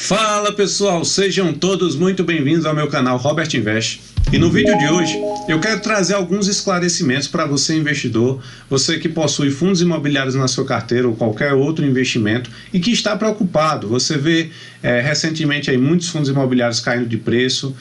Fala pessoal, sejam todos muito bem-vindos ao meu canal Robert Invest. E no vídeo de hoje eu quero trazer alguns esclarecimentos para você investidor, você que possui fundos imobiliários na sua carteira ou qualquer outro investimento e que está preocupado. Você vê recentemente aí muitos fundos imobiliários caindo de preço,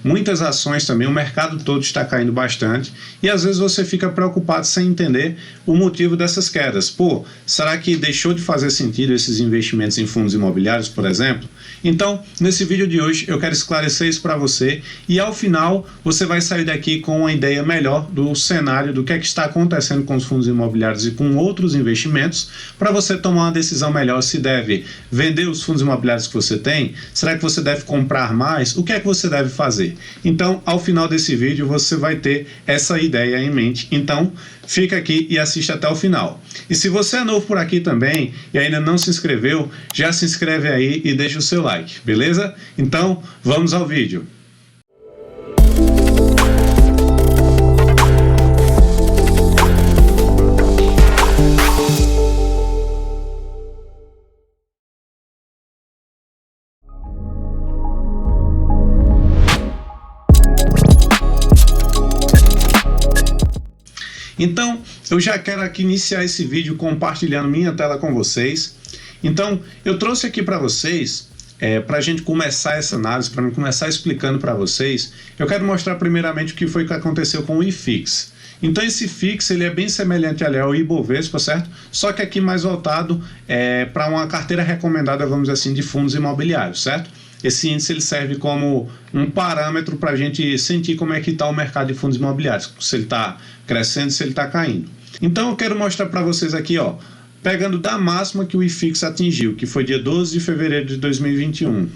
muitas ações também, o mercado todo está caindo bastante e às vezes você fica preocupado sem entender o motivo dessas quedas. Pô, será que deixou de fazer sentido esses investimentos em fundos imobiliários, por exemplo? Então, nesse vídeo de hoje eu quero esclarecer isso para você e ao final você vai sair daqui com uma ideia melhor do cenário, do que é que está acontecendo com os fundos imobiliários e com outros investimentos, para você tomar uma decisão melhor se deve vender os fundos imobiliários que você tem, será que você deve comprar mais, o que é que você deve fazer. Então, ao final desse vídeo você vai ter essa ideia em mente, então fica aqui e assista até o final. E se você é novo por aqui também e ainda não se inscreveu, já se inscreve aí e deixa o seu like, beleza? Então, vamos ao vídeo. Então, eu já quero aqui iniciar esse vídeo compartilhando minha tela com vocês. Então, eu trouxe aqui para vocês, para a gente começar essa análise, para mim começar explicando para vocês, eu quero mostrar primeiramente o que foi que aconteceu com o IFIX. Então, esse IFIX ele é bem semelhante ali ao Ibovespa, certo? Só que aqui mais voltado para uma carteira recomendada, vamos dizer assim, de fundos imobiliários, certo? Esse índice ele serve como um parâmetro para a gente sentir como é que está o mercado de fundos imobiliários, se ele está crescendo, se ele está caindo. Então eu quero mostrar para vocês aqui, ó, pegando da máxima que o IFIX atingiu, que foi dia 12 de fevereiro de 2021.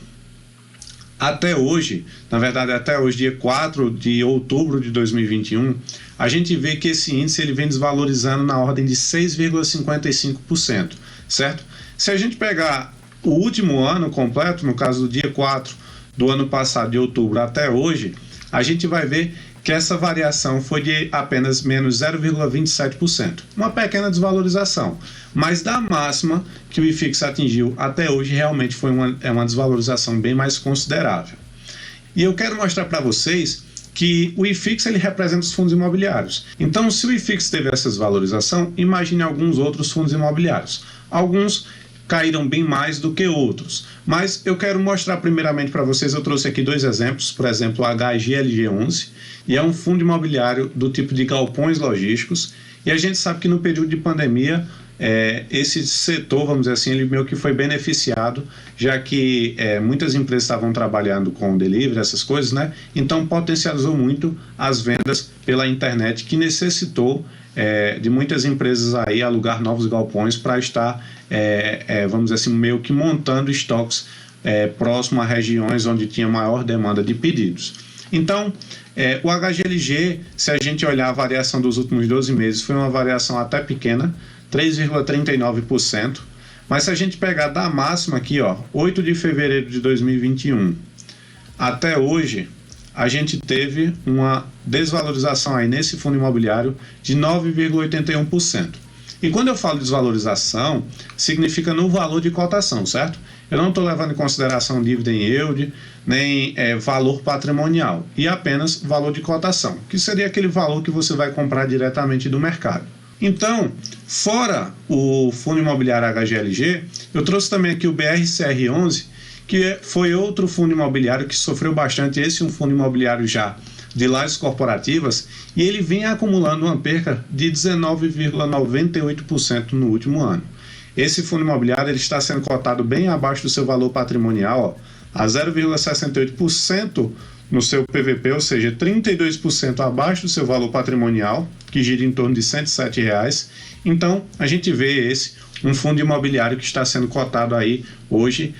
Até hoje, na verdade até hoje, dia 4 de outubro de 2021, a gente vê que esse índice ele vem desvalorizando na ordem de 6,55%, certo? Se a gente pegar o último ano completo, no caso do dia 4 do ano passado, de outubro até hoje, a gente vai ver que essa variação foi de apenas menos 0,27%. Uma pequena desvalorização, mas da máxima que o IFIX atingiu até hoje, realmente foi uma desvalorização bem mais considerável. E eu quero mostrar para vocês que o IFIX ele representa os fundos imobiliários. Então, se o IFIX teve essa desvalorização, imagine alguns outros fundos imobiliários. Alguns caíram bem mais do que outros, mas eu quero mostrar primeiramente para vocês, eu trouxe aqui dois exemplos, por exemplo, o HGLG11, e é um fundo imobiliário do tipo de galpões logísticos, e a gente sabe que no período de pandemia, esse setor, vamos dizer assim, ele meio que foi beneficiado, já que muitas empresas estavam trabalhando com delivery, essas coisas, né? Então potencializou muito as vendas pela internet, que necessitou de muitas empresas aí alugar novos galpões para estar, vamos dizer assim, meio que montando estoques próximo a regiões onde tinha maior demanda de pedidos. Então, o HGLG, se a gente olhar a variação dos últimos 12 meses, foi uma variação até pequena, 3,39%, mas se a gente pegar da máxima aqui, ó, 8 de fevereiro de 2021 até hoje, a gente teve uma desvalorização aí nesse fundo imobiliário de 9,81%. E quando eu falo desvalorização, significa no valor de cotação, certo? Eu não estou levando em consideração dividend yield, nem valor patrimonial, e apenas valor de cotação, que seria aquele valor que você vai comprar diretamente do mercado. Então, fora o fundo imobiliário HGLG, eu trouxe também aqui o BRCR11, que foi outro fundo imobiliário que sofreu bastante. Esse é um fundo imobiliário já de lajes corporativas e ele vem acumulando uma perca de 19,98% no último ano. Esse fundo imobiliário ele está sendo cotado bem abaixo do seu valor patrimonial, ó, a 0,68% no seu PVP, ou seja, 32% abaixo do seu valor patrimonial, que gira em torno de R$ 107. Então, a gente vê um fundo imobiliário que está sendo cotado aí hoje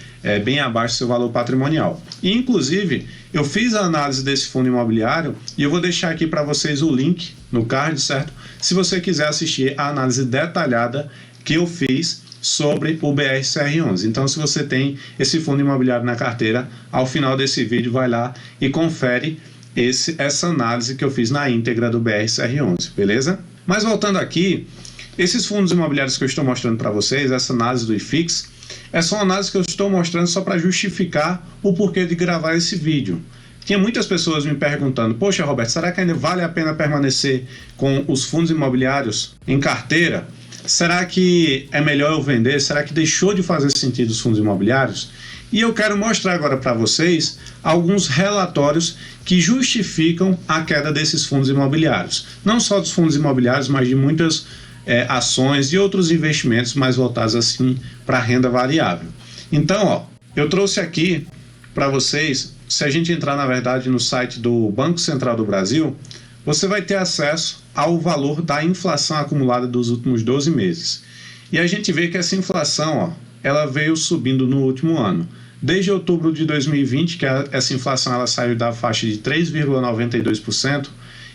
bem abaixo do seu valor patrimonial. E, inclusive, eu fiz a análise desse fundo imobiliário e eu vou deixar aqui para vocês o link no card, certo? Se você quiser assistir a análise detalhada que eu fiz sobre o BRCR11. Então, se você tem esse fundo imobiliário na carteira, ao final desse vídeo vai lá e confere essa análise que eu fiz na íntegra do BRCR11, beleza? Mas voltando aqui, esses fundos imobiliários que eu estou mostrando para vocês, essa análise do IFIX, É só uma análise que eu estou mostrando só para justificar o porquê de gravar esse vídeo. Tinha muitas pessoas me perguntando: poxa, Roberto, será que ainda vale a pena permanecer com os fundos imobiliários em carteira? Será que é melhor eu vender? Será que deixou de fazer sentido os fundos imobiliários? E eu quero mostrar agora para vocês alguns relatórios que justificam a queda desses fundos imobiliários. Não só dos fundos imobiliários, mas de muitas ações e outros investimentos mais voltados assim para renda variável. Então, eu trouxe aqui para vocês, se a gente entrar na verdade no site do Banco Central do Brasil, você vai ter acesso ao valor da inflação acumulada dos últimos 12 meses. E a gente vê que essa inflação, ela veio subindo no último ano. Desde outubro de 2020, que essa inflação ela saiu da faixa de 3,92%,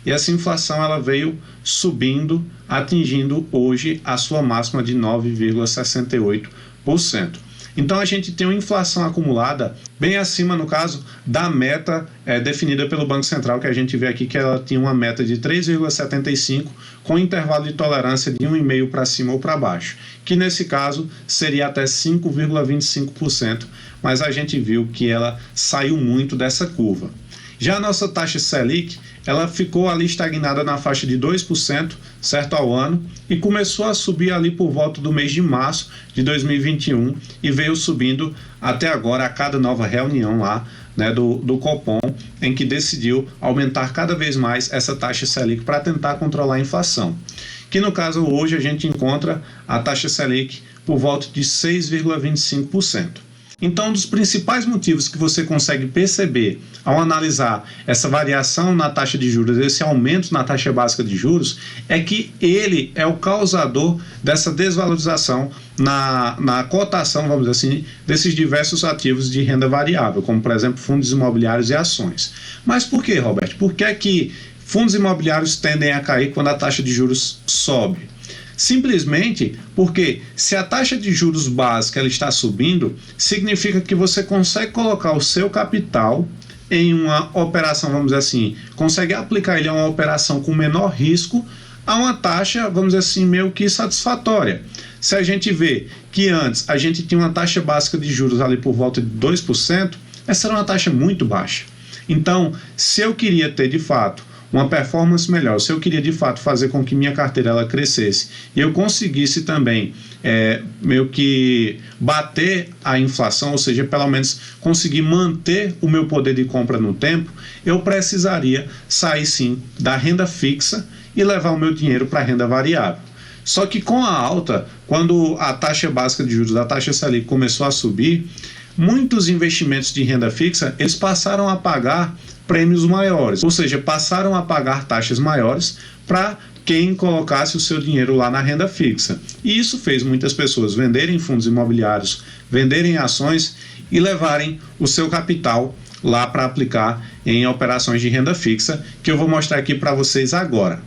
e essa inflação ela veio subindo, atingindo hoje a sua máxima de 9,68%. Então a gente tem uma inflação acumulada bem acima, no caso, da meta definida pelo Banco Central, que a gente vê aqui que ela tinha uma meta de 3,75 com intervalo de tolerância de 1,5 para cima ou para baixo, que nesse caso seria até 5,25%, mas a gente viu que ela saiu muito dessa curva. Já a nossa taxa Selic, ela ficou ali estagnada na faixa de 2%, certo, ao ano, e começou a subir ali por volta do mês de março de 2021 e veio subindo até agora a cada nova reunião lá, né, do Copom, em que decidiu aumentar cada vez mais essa taxa Selic para tentar controlar a inflação. Que no caso hoje a gente encontra a taxa Selic por volta de 6,25%. Então, um dos principais motivos que você consegue perceber ao analisar essa variação na taxa de juros, esse aumento na taxa básica de juros, é que ele é o causador dessa desvalorização na cotação, vamos dizer assim, desses diversos ativos de renda variável, como, por exemplo, fundos imobiliários e ações. Mas por que, Roberto? Por que é que fundos imobiliários tendem a cair quando a taxa de juros sobe? Simplesmente porque se a taxa de juros básica ela está subindo, significa que você consegue colocar o seu capital em uma operação, vamos dizer assim, consegue aplicar ele a uma operação com menor risco a uma taxa, vamos dizer assim, meio que satisfatória. Se a gente vê que antes a gente tinha uma taxa básica de juros ali por volta de 2%, essa era uma taxa muito baixa. Então, se eu queria ter de fato uma performance melhor, se eu queria de fato fazer com que minha carteira ela crescesse e eu conseguisse também meio que bater a inflação, ou seja, pelo menos conseguir manter o meu poder de compra no tempo, eu precisaria sair sim da renda fixa e levar o meu dinheiro para a renda variável. Só que com a alta, quando a taxa básica de juros, a taxa Selic começou a subir, muitos investimentos de renda fixa, eles passaram a pagar prêmios maiores, ou seja, passaram a pagar taxas maiores para quem colocasse o seu dinheiro lá na renda fixa. E isso fez muitas pessoas venderem fundos imobiliários, venderem ações e levarem o seu capital lá para aplicar em operações de renda fixa, que eu vou mostrar aqui para vocês agora.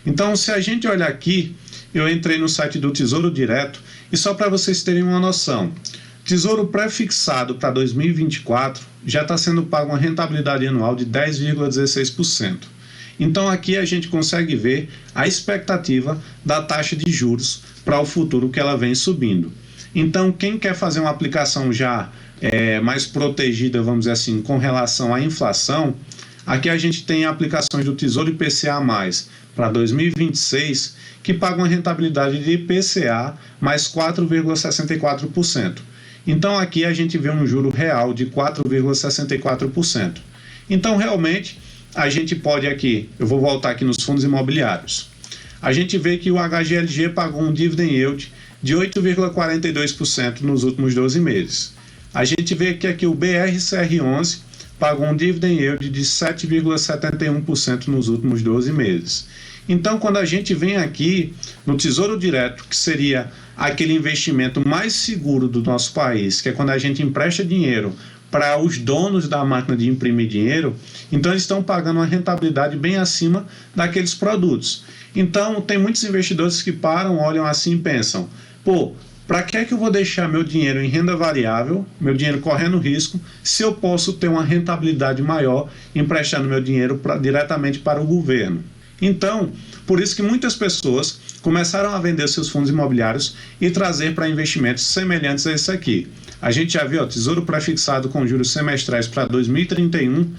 Então, se a gente olhar aqui, eu entrei no site do Tesouro Direto e só para vocês terem uma noção, Tesouro pré-fixado para 2024 já está sendo pago uma rentabilidade anual de 10,16%. Então aqui a gente consegue ver a expectativa da taxa de juros para o futuro, que ela vem subindo. Então quem quer fazer uma aplicação já mais protegida, vamos dizer assim, com relação à inflação, aqui a gente tem aplicações do Tesouro IPCA+, para 2026, que pagam uma rentabilidade de IPCA mais 4,64%. Então aqui a gente vê um juro real de 4,64%. Então realmente a gente pode aqui, eu vou voltar aqui nos fundos imobiliários, a gente vê que o HGLG pagou um dividend yield de 8,42% nos últimos 12 meses. A gente vê que aqui o BRCR11 pagou um dividend yield de 7,71% nos últimos 12 meses. Então, quando a gente vem aqui no Tesouro Direto, que seria aquele investimento mais seguro do nosso país, que é quando a gente empresta dinheiro para os donos da máquina de imprimir dinheiro, então eles estão pagando uma rentabilidade bem acima daqueles produtos. Então, tem muitos investidores que param, olham assim e pensam, para que é que eu vou deixar meu dinheiro em renda variável, meu dinheiro correndo risco, se eu posso ter uma rentabilidade maior emprestando meu dinheiro diretamente para o governo? Então, por isso que muitas pessoas começaram a vender seus fundos imobiliários e trazer para investimentos semelhantes a esse aqui. A gente já viu, Tesouro Prefixado com juros semestrais para 2031,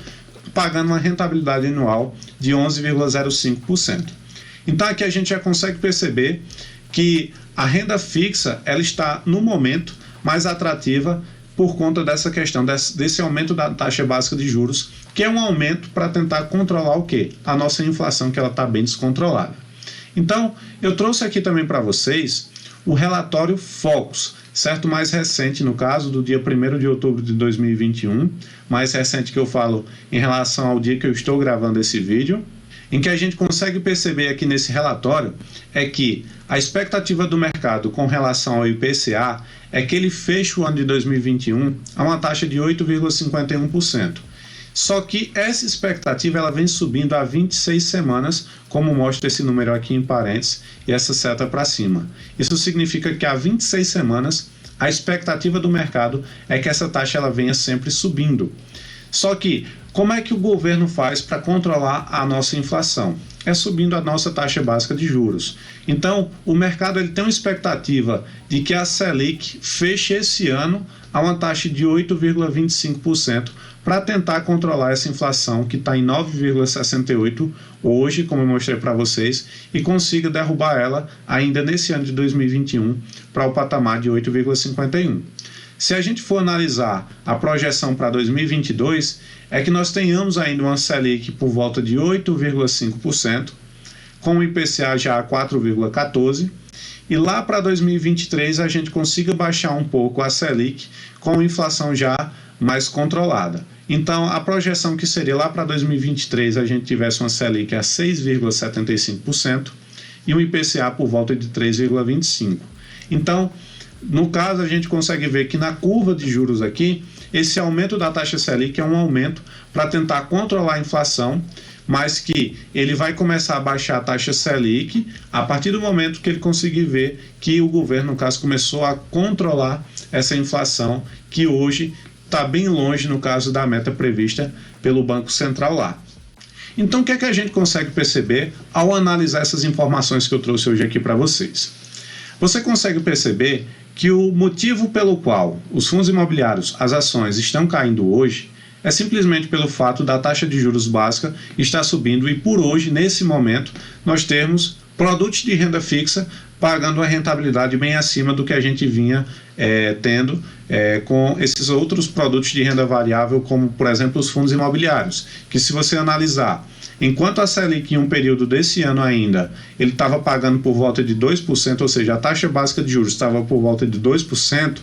pagando uma rentabilidade anual de 11,05%. Então aqui a gente já consegue perceber que a renda fixa ela está no momento mais atrativa por conta dessa questão, desse aumento da taxa básica de juros, que é um aumento para tentar controlar o quê? A nossa inflação, que ela está bem descontrolada. Então, eu trouxe aqui também para vocês o relatório Focus, certo? Mais recente, no caso, do dia 1º de outubro de 2021, mais recente que eu falo em relação ao dia que eu estou gravando esse vídeo, em que a gente consegue perceber aqui nesse relatório é que a expectativa do mercado com relação ao IPCA é que ele feche o ano de 2021 a uma taxa de 8,51%. Só que essa expectativa ela vem subindo há 26 semanas, como mostra esse número aqui em parênteses e essa seta para cima. Isso significa que há 26 semanas a expectativa do mercado é que essa taxa ela venha sempre subindo. Só que, como é que o governo faz para controlar a nossa inflação? É subindo a nossa taxa básica de juros. Então, o mercado ele tem uma expectativa de que a Selic feche esse ano a uma taxa de 8,25% para tentar controlar essa inflação que está em 9,68% hoje, como eu mostrei para vocês, e consiga derrubar ela ainda nesse ano de 2021 para o patamar de 8,51%. Se a gente for analisar a projeção para 2022, é que nós tenhamos ainda uma Selic por volta de 8,5%, com o IPCA já a 4,14%, e lá para 2023 a gente consiga baixar um pouco a Selic com a inflação já mais controlada. Então, a projeção que seria lá para 2023 a gente tivesse uma Selic a 6,75% e um IPCA por volta de 3,25%. Então, no caso, a gente consegue ver que na curva de juros aqui, esse aumento da taxa Selic é um aumento para tentar controlar a inflação, mas que ele vai começar a baixar a taxa Selic a partir do momento que ele conseguir ver que o governo, no caso, começou a controlar essa inflação, que hoje está bem longe, no caso, da meta prevista pelo Banco Central lá. Então, o que é que a gente consegue perceber ao analisar essas informações que eu trouxe hoje aqui para vocês? Você consegue perceber que o motivo pelo qual os fundos imobiliários, as ações, estão caindo hoje é simplesmente pelo fato da taxa de juros básica estar subindo e por hoje, nesse momento, nós temos produtos de renda fixa pagando uma rentabilidade bem acima do que a gente vinha tendo com esses outros produtos de renda variável, como, por exemplo, os fundos imobiliários, que se você analisar, enquanto a Selic em um período desse ano ainda, ele estava pagando por volta de 2%, ou seja, a taxa básica de juros estava por volta de 2%,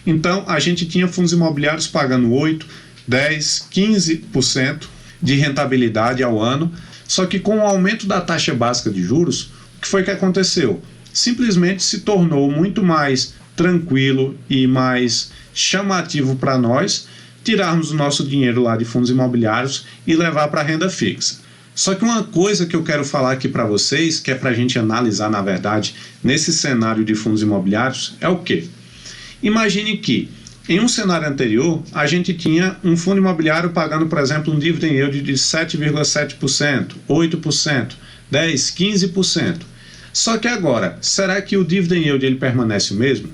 então a gente tinha fundos imobiliários pagando 8%, 10%, 15% de rentabilidade ao ano, só que com o aumento da taxa básica de juros, o que foi que aconteceu? Simplesmente se tornou muito mais tranquilo e mais chamativo para nós tirarmos o nosso dinheiro lá de fundos imobiliários e levar para a renda fixa. Só que uma coisa que eu quero falar aqui para vocês, que é para a gente analisar, na verdade, nesse cenário de fundos imobiliários, é o quê? Imagine que, em um cenário anterior, a gente tinha um fundo imobiliário pagando, por exemplo, um dividend yield de 7,7%, 8%, 10%, 15%. Só que agora, será que o dividend yield ele permanece o mesmo?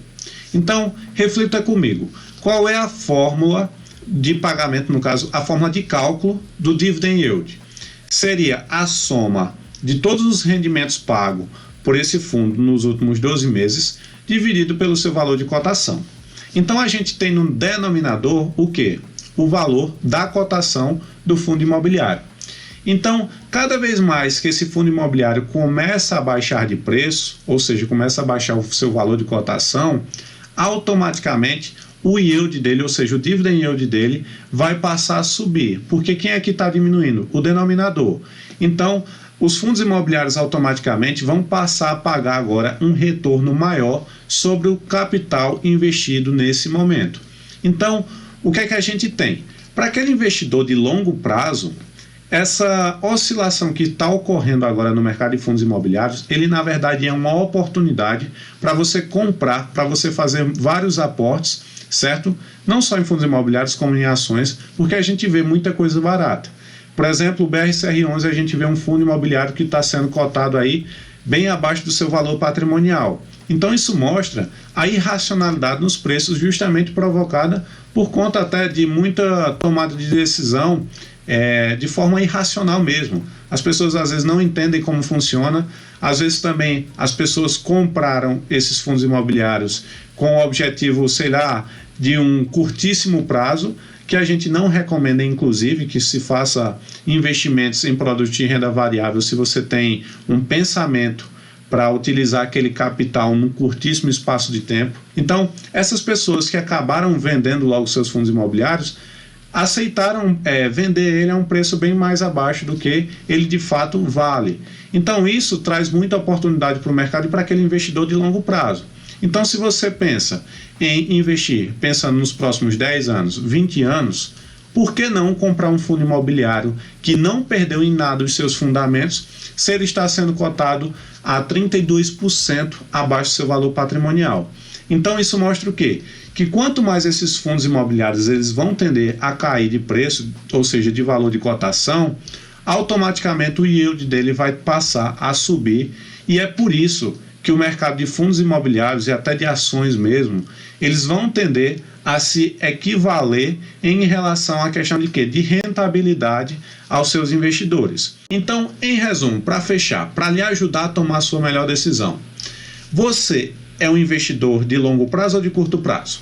Então, reflita comigo. Qual é a fórmula de pagamento, no caso, a fórmula de cálculo do dividend yield? Seria a soma de todos os rendimentos pagos por esse fundo nos últimos 12 meses, dividido pelo seu valor de cotação. Então, a gente tem no denominador o quê? O valor da cotação do fundo imobiliário. Então, cada vez mais que esse fundo imobiliário começa a baixar de preço, ou seja, começa a baixar o seu valor de cotação, automaticamente o yield dele, ou seja, o dividend yield dele, vai passar a subir. Porque quem é que está diminuindo? O denominador. Então, os fundos imobiliários automaticamente vão passar a pagar agora um retorno maior sobre o capital investido nesse momento. Então, o que é que a gente tem? Para aquele investidor de longo prazo, essa oscilação que está ocorrendo agora no mercado de fundos imobiliários, ele na verdade é uma oportunidade para você comprar, para você fazer vários aportes, certo? Não só em fundos imobiliários como em ações, porque a gente vê muita coisa barata. Por exemplo, o BRCR11 a gente vê um fundo imobiliário que está sendo cotado aí bem abaixo do seu valor patrimonial. Então isso mostra a irracionalidade nos preços justamente provocada por conta até de muita tomada de decisão de forma irracional mesmo. As pessoas às vezes não entendem como funciona, às vezes também as pessoas compraram esses fundos imobiliários com o objetivo, sei lá, de um curtíssimo prazo, que a gente não recomenda, inclusive, que se faça investimentos em produtos de renda variável se você tem um pensamento para utilizar aquele capital num curtíssimo espaço de tempo. Então, essas pessoas que acabaram vendendo logo seus fundos imobiliários aceitaram vender ele a um preço bem mais abaixo do que ele de fato vale. Então, isso traz muita oportunidade para o mercado e para aquele investidor de longo prazo. Então, se você pensa em investir, pensando nos próximos 10 anos, 20 anos, por que não comprar um fundo imobiliário que não perdeu em nada os seus fundamentos, se ele está sendo cotado a 32% abaixo do seu valor patrimonial? Então, isso mostra o quê? Que quanto mais esses fundos imobiliários eles vão tender a cair de preço, ou seja, de valor de cotação, automaticamente o yield dele vai passar a subir, e é por isso que o mercado de fundos imobiliários e até de ações mesmo, eles vão tender a se equivaler em relação à questão de quê? De rentabilidade aos seus investidores. Então, em resumo, para fechar, para lhe ajudar a tomar a sua melhor decisão, você é um investidor de longo prazo ou de curto prazo?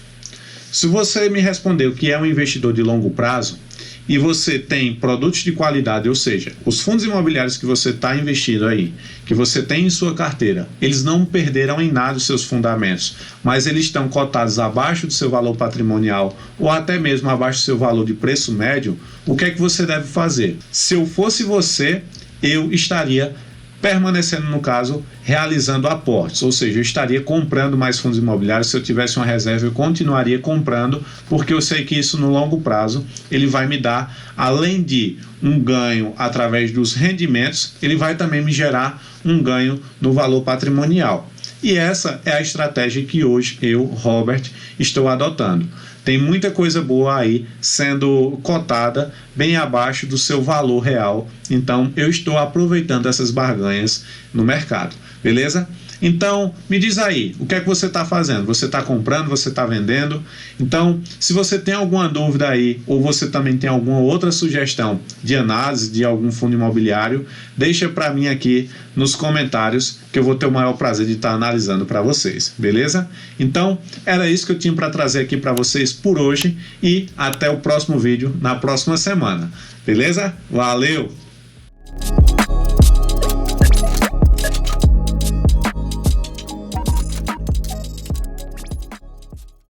Se você me respondeu que é um investidor de longo prazo e você tem produtos de qualidade, ou seja, os fundos imobiliários que você está investindo aí, que você tem em sua carteira, eles não perderam em nada os seus fundamentos, mas eles estão cotados abaixo do seu valor patrimonial ou até mesmo abaixo do seu valor de preço médio, o que é que você deve fazer? Se eu fosse você, eu estaria permanecendo, no caso, realizando aportes, ou seja, eu estaria comprando mais fundos imobiliários. Se eu tivesse uma reserva, eu continuaria comprando, porque eu sei que isso no longo prazo, ele vai me dar, além de um ganho através dos rendimentos, ele vai também me gerar um ganho no valor patrimonial. E essa é a estratégia que hoje eu, Robert, estou adotando. Tem muita coisa boa aí sendo cotada bem abaixo do seu valor real. Então, eu estou aproveitando essas barganhas no mercado. Beleza? Então, me diz aí, o que é que você está fazendo? Você está comprando, você está vendendo? Então, se você tem alguma dúvida aí, ou você também tem alguma outra sugestão de análise de algum fundo imobiliário, deixa para mim aqui nos comentários, que eu vou ter o maior prazer de estar analisando para vocês, beleza? Então, era isso que eu tinha para trazer aqui para vocês por hoje, e até o próximo vídeo na próxima semana, beleza? Valeu!